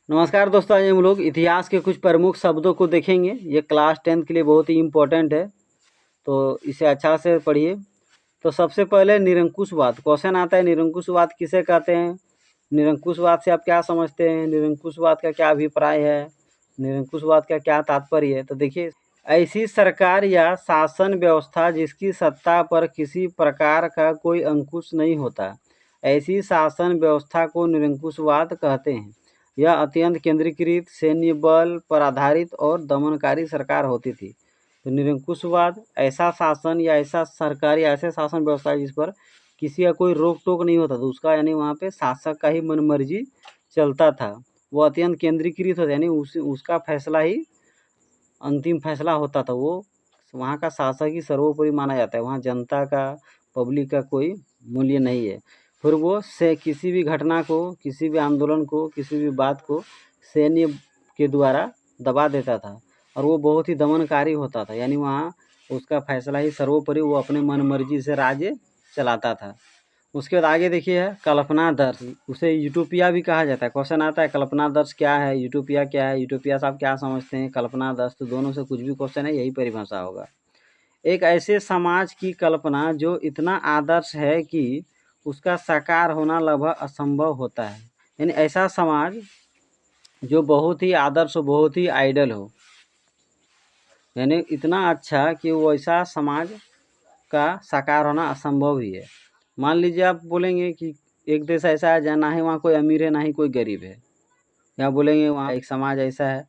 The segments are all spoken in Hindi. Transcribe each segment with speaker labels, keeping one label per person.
Speaker 1: नमस्कार दोस्तों, आज हम लोग इतिहास के कुछ प्रमुख शब्दों को देखेंगे। ये क्लास 10 के लिए बहुत ही इम्पोर्टेंट है, तो इसे अच्छा से पढ़िए। तो सबसे पहले निरंकुशवाद क्वेश्चन आता है। निरंकुशवाद किसे कहते हैं? निरंकुशवाद से आप क्या समझते हैं? निरंकुशवाद का क्या अभिप्राय है? निरंकुशवाद का क्या तात्पर्य है? तो देखिए, ऐसी सरकार या शासन व्यवस्था जिसकी सत्ता पर किसी प्रकार का कोई अंकुश नहीं होता, ऐसी शासन व्यवस्था को निरंकुशवाद कहते हैं। यह अत्यंत केंद्रीकृत, सैन्य बल पर आधारित और दमनकारी सरकार होती थी। तो निरंकुशवाद ऐसा शासन या ऐसा सरकार या ऐसे शासन व्यवस्था जिस पर किसी का कोई रोक टोक नहीं होता, तो उसका यानी वहाँ पे शासक का ही मनमर्जी चलता था। वो अत्यंत केंद्रीकृत होता, यानी उसका फैसला ही अंतिम फैसला होता था। वो वहाँ का शासक ही सर्वोपरि माना जाता है। वहाँ जनता का, पब्लिक का कोई मूल्य नहीं है। फिर वो से किसी भी घटना को, किसी भी आंदोलन को, किसी भी बात को सैन्य के द्वारा दबा देता था, और वो बहुत ही दमनकारी होता था। यानी वहाँ उसका फैसला ही सर्वोपरि, वो अपने मन मर्जी से राज्य चलाता था। उसके बाद आगे देखिए है कल्पनादर्श। उसे यूटोपिया भी कहा जाता है। क्वेश्चन आता है कल्पनादर्श क्या है, यूटोपिया क्या है? यूटोपिया से आप क्या समझते हैं? कल्पनादर्श, तो दोनों से कुछ भी क्वेश्चन है, यही परिभाषा होगा। एक ऐसे समाज की कल्पना जो इतना आदर्श है कि उसका साकार होना लगभग असंभव होता है। यानी ऐसा समाज जो बहुत ही आदर्श हो, बहुत ही आइडल हो, यानी इतना अच्छा कि वो ऐसा समाज का साकार होना असंभव ही है। मान लीजिए आप बोलेंगे कि एक देश ऐसा है जहाँ ना ही वहाँ कोई अमीर है, ना ही कोई गरीब है। या बोलेंगे वहाँ एक समाज ऐसा है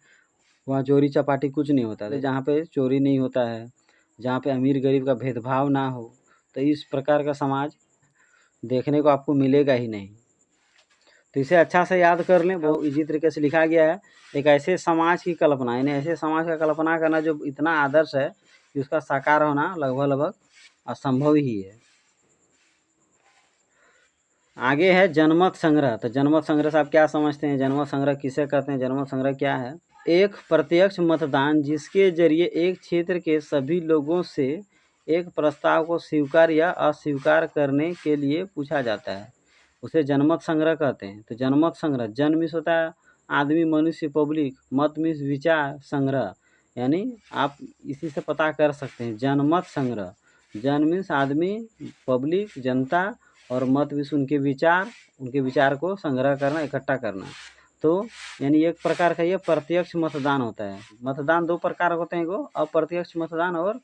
Speaker 1: वहाँ चोरी चपाटी कुछ नहीं होता है, जहाँ पे चोरी नहीं होता है, जहाँ पे अमीर गरीब का भेदभाव ना हो, तो इस प्रकार का समाज देखने को आपको मिलेगा ही नहीं। तो इसे अच्छा से याद कर लें, बहुत इजी तरीके से लिखा गया है। एक ऐसे समाज की कल्पना, यानी ऐसे समाज का कल्पना करना जो इतना आदर्श है कि उसका साकार होना लगभग असंभव ही है। आगे है जनमत संग्रह। तो जनमत संग्रह से आप क्या समझते हैं? जनमत संग्रह किसे कहते हैं? जनमत संग्रह क्या है? एक प्रत्यक्ष मतदान जिसके जरिए एक क्षेत्र के सभी लोगों से एक प्रस्ताव को स्वीकार या अस्वीकार करने के लिए पूछा जाता है, उसे जनमत संग्रह कहते हैं। तो जनमत संग्रह, जन मीन्स होता है आदमी, मनुष्य, पब्लिक, मत मीन्स विचार, संग्रह यानी आप इसी से पता कर सकते हैं जनमत संग्रह। जन मीन्स आदमी, पब्लिक, जनता, और मत मीन्स उनके विचार को संग्रह करना, इकट्ठा करना। तो यानी एक प्रकार का ये प्रत्यक्ष मतदान होता है। मतदान दो प्रकार होते हैं, को अप्रत्यक्ष मतदान और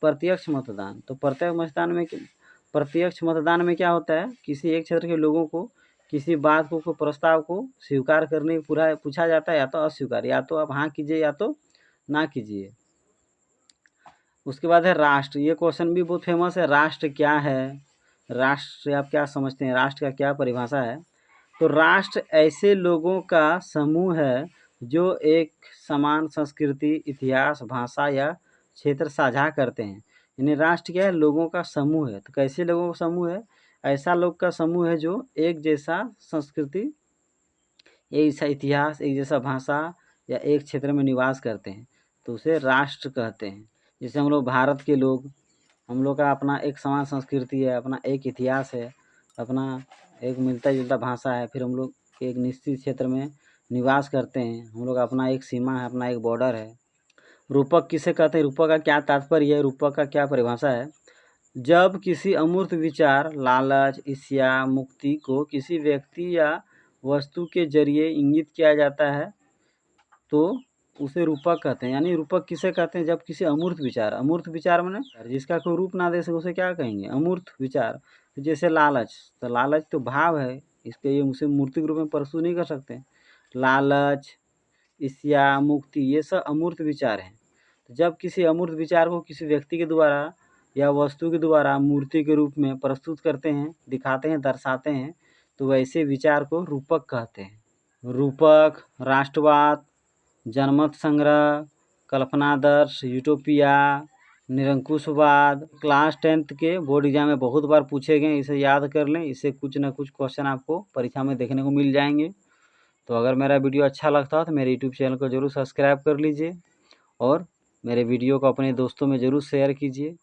Speaker 1: प्रत्यक्ष मतदान। तो प्रत्यक्ष मतदान में क्या होता है? किसी एक क्षेत्र के लोगों को किसी बात को प्रस्ताव को स्वीकार करने पूरा पूछा जाता है, या तो अस्वीकार, या तो आप हाँ कीजिए या तो ना कीजिए। उसके बाद है राष्ट्र। ये क्वेश्चन भी बहुत फेमस है। राष्ट्र क्या है? राष्ट्र से आप क्या समझते हैं? राष्ट्र का क्या परिभाषा है? तो राष्ट्र ऐसे लोगों का समूह है जो एक समान संस्कृति, इतिहास, भाषा या क्षेत्र साझा करते हैं। यानी राष्ट्र क्या है? लोगों का समूह है। तो कैसे लोगों का समूह है? ऐसा लोग का समूह है जो एक जैसा संस्कृति, एक जैसा इतिहास, एक जैसा भाषा या एक क्षेत्र में निवास करते हैं, तो उसे राष्ट्र कहते हैं। जैसे हम लोग भारत के लोग, हम लोग का अपना एक समान संस्कृति है, अपना एक इतिहास है, अपना एक मिलता जुलता भाषा है, फिर हम लोग एक निश्चित क्षेत्र में निवास करते हैं, हम लोग अपना एक सीमा है, अपना एक बॉर्डर है। रूपक किसे कहते हैं? रूपक का क्या तात्पर्य है? रूपक का क्या परिभाषा है? जब किसी अमूर्त विचार, लालच, ईर्ष्या, मुक्ति को किसी व्यक्ति या वस्तु के जरिए इंगित किया जाता है, तो उसे रूपक कहते हैं। यानी रूपक किसे कहते हैं? जब किसी अमूर्त विचार माने जिसका कोई रूप ना दे सके, उसे क्या कहेंगे? अमूर्त विचार। तो जैसे लालच, तो लालच तो भाव है, इसके ये उसे मूर्तिक रूप में प्रस्तुत नहीं कर सकते। लालच, ईर्ष्या, मुक्ति, ये सब अमूर्त विचार हैं। तो जब किसी अमूर्त विचार को किसी व्यक्ति के द्वारा या वस्तु के द्वारा मूर्ति के रूप में प्रस्तुत करते हैं, दिखाते हैं, दर्शाते हैं, तो वैसे विचार को रूपक कहते हैं। रूपक, राष्ट्रवाद, जनमत संग्रह, कल्पनादर्श, यूटोपिया, निरंकुशवाद क्लास 10th के बोर्ड एग्जाम में बहुत बार पूछे गए। इसे याद कर लें, इससे कुछ ना कुछ क्वेश्चन आपको परीक्षा में देखने को मिल जाएंगे। तो अगर मेरा वीडियो अच्छा लगता हो तो मेरे यूट्यूब चैनल को ज़रूर सब्सक्राइब कर लीजिए, और मेरे वीडियो को अपने दोस्तों में ज़रूर शेयर कीजिए।